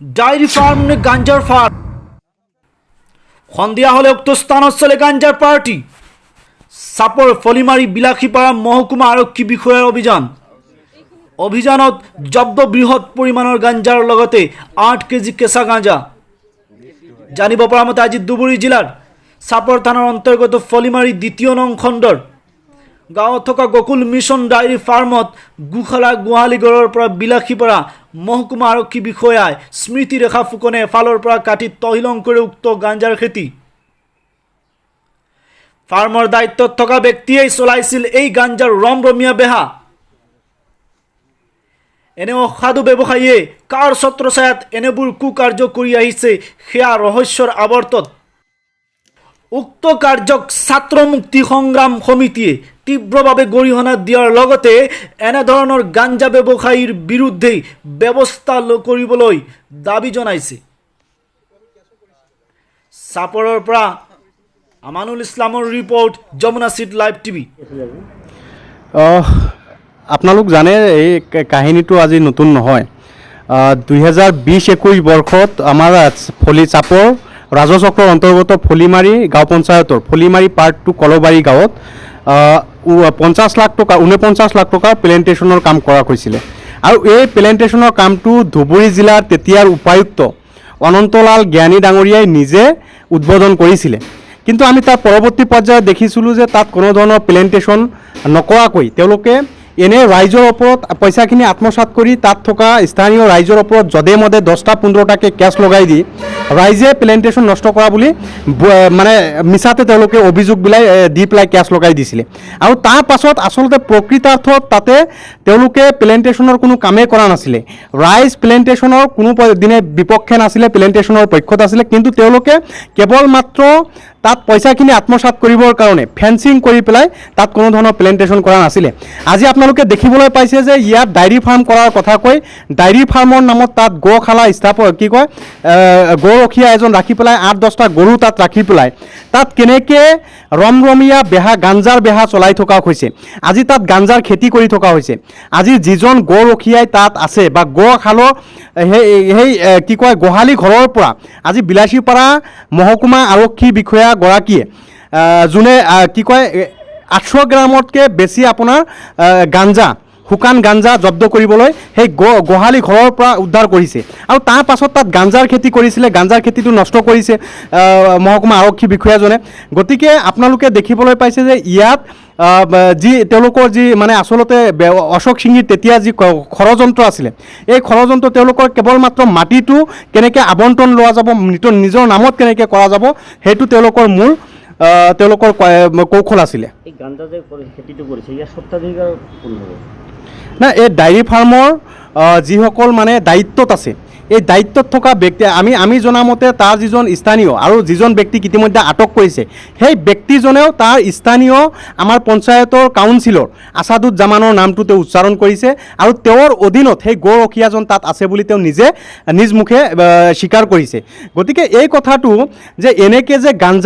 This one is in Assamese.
ডায়েৰি ফাৰ্ম নে গাঞ্জাৰ ফাৰ্ম সন্ধিয়া হলে উক্ত স্থানত চলে গাঞ্জাৰ পাৰ্টি। চাপৰ ফলিমাৰী বিলাসীপাৰা মহকুমা আৰক্ষী বিষয়াৰ অভিযানত জব্দ বৃহৎ পৰিমাণৰ গাঞ্জাৰ লগতে 8 কেজি কেঁচা গাঞ্জা। জানিব পৰা মতে আজি ধুবুৰী জিলাৰ চাপৰ থানাৰ অন্তৰ্গত ফলিমাৰী 2 নং খণ্ডৰ গাঁৱত থকা গকুল মিছন ডায়েৰী ফাৰ্মত গোশালা গোহালিঘৰৰ পৰা বিলাসীপাৰা মহকুমা আৰক্ষী বিষয়াই স্মৃতি ৰেখা ফুকনে এফালৰ পৰা কাটি তহিলং কৰে উক্ত গাঞ্জাৰ খেতি। ফাৰ্মৰ দায়িত্বত থকা ব্যক্তিয়েই চলাইছিল এই গাঞ্জাৰ ৰমৰমীয়া বেহা। এনে অসাধু ব্যৱসায়ীয়ে কাৰ ছত্ৰছায়াত এনেবোৰ কুকাৰ্য কৰি আহিছে সেয়া ৰহস্যৰ আৱৰ্তত। উক্ত কাৰ্যক ছাত্ৰ মুক্তি সংগ্ৰাম সমিতিয়ে তীব্ৰভাৱে গৰিহণা দিয়াৰ লগতে এনেধৰণৰ গাঞ্জা ব্যৱসায়ীৰ বিৰুদ্ধে ব্যৱস্থা কৰিবলৈ দাবী জনাইছে। চাপৰৰ পৰা আমানুল ইছলামৰ ৰিপৰ্ট, যমুনা চিট লাইভ টিভি। আপোনালোক জানে এই কাহিনীটো আজি নতুন নহয়। 2020-21 বৰ্ষত আমাৰ চাপৰ ৰাজচক্ৰৰ অন্তৰ্গত ফলিমাৰী গাঁও পঞ্চায়তৰ ফলিমাৰী পাৰ্ট 2 কলবাৰী গাঁৱত 49 লাখ টকাৰ প্লেণ্টেশ্যনৰ কাম কৰা হৈছিলে। আৰু এই প্লেণ্টেশ্যনৰ কামটো ধুবুৰী জিলাৰ তেতিয়াৰ উপায়ুক্ত অনন্তলাল জ্ঞানী ডাঙৰীয়াই নিজে উদ্বোধন কৰিছিলে। কিন্তু আমি তাৰ পৰৱৰ্তী পৰ্যায়ত দেখিছিলোঁ যে তাত কোনো ধৰণৰ প্লেণ্টেশ্যন নকৰাকৈ তেওঁলোকে এনে ৰাইজৰ ওপৰত পইচাখিনি আত্মসাত কৰি তাত থকা স্থানীয় ৰাইজৰ ওপৰত যধে মধে 10টা-15টাকৈ কেছ লগাই দি ৰাইজে প্লেণ্টেশ্যন নষ্ট কৰা বুলি মানে মিছাতে তেওঁলোকে অভিযোগ দি পেলাই কেছ লগাই দিছিলে। আৰু তাৰ পাছত আচলতে প্ৰকৃতাৰ্থত তাতে তেওঁলোকে প্লেণ্টেশ্যনৰ কোনো কামেই কৰা নাছিলে। ৰাইজ প্লেণ্টেশ্যনৰ কোনো দিনে বিপক্ষে নাছিলে, প্লেণ্টেশ্যনৰ পক্ষত আছিলে। কিন্তু তেওঁলোকে কেৱল মাত্ৰ তাত পইচাখিনি আত্মসাত কৰিবৰ কাৰণে ফেন্সিং কৰি পেলাই তাত কোনো ধৰণৰ প্লেণ্টেশ্যন কৰা নাছিলে। আজি আপোনালোকে দেখিবলৈ পাইছে যে ইয়াত ডায়েৰী ফাৰ্ম কৰাৰ কথা কৈ ডায়েৰী ফাৰ্মৰ নামত তাত গোশালা গৰুৰখীয়া এজন ৰাখি পেলাই 8-10টা গৰু তাত ৰাখি পেলাই তাত কেনেকৈ ৰমৰমীয়া বেহা গাঞ্জাৰ বেহা চলাই থকা হৈছে। আজি তাত গাঞ্জাৰ খেতি কৰি থকা হৈছে। আজি যিজন গৰুৰখীয়াই তাত আছে বা গোশালৰ সেই গোহালি ঘৰৰ পৰা আজি বিলাসীপাৰা মহকুমা আৰক্ষী বিষয়া গৰাকীয়ে যোনে 800 গ্ৰামতকৈ বেছি আপোনাৰ গাঞ্জা শুকান গাঞ্জা জব্দ কৰিবলৈ সেই গোহালি ঘৰৰ পৰা উদ্ধাৰ কৰিছে। আৰু তাৰ পাছত তাত গাঞ্জাৰ খেতি কৰিছিলে, গাঞ্জাৰ খেতিটো নষ্ট কৰিছে মহকুমা আৰক্ষী বিষয়াজনে। গতিকে আপোনালোকে দেখিবলৈ পাইছে যে ইয়াত যি তেওঁলোকৰ যি মানে আচলতে অশোক সিংহীৰ তেতিয়া যি ষড়যন্ত্ৰ আছিলে, এই ষড়যন্ত্ৰ তেওঁলোকৰ কেৱল মাত্ৰ মাটিটো কেনেকৈ আবণ্টন লোৱা যাব, নিজৰ নামত কেনেকৈ কৰা যাব, সেইটো তেওঁলোকৰ মূল তেওঁলোকৰ কৌশল আছিলে। এই গাঞ্জা যে খেতিটো কৰিছে ইয়াৰ স্বত্বাধিকাৰ কোন হ'ব? না, এই ডায়েৰী ফাৰ্মৰ যিসকল মানে দায়িত্বত আছে, এই দায়িত্বত থকা ব্যক্তি আমি জনামতে তাৰ যিজন স্থানীয় আৰু যিজন ব্যক্তিক ইতিমধ্যে আটক কৰিছে সেই ব্যক্তিজনেও তাৰ স্থানীয় আমাৰ পঞ্চায়তৰ কাউন্সিলৰ আছাদুজ্জামানৰ নামটো তেওঁ উচ্চাৰণ কৰিছে। আৰু তেওঁৰ অধীনত সেই গৌৰখীয়াজন তাত আছে বুলি তেওঁ নিজ মুখে স্বীকাৰ কৰিছে। গতিকে এই কথাটো যে এনেকৈ যে গাঞ্জা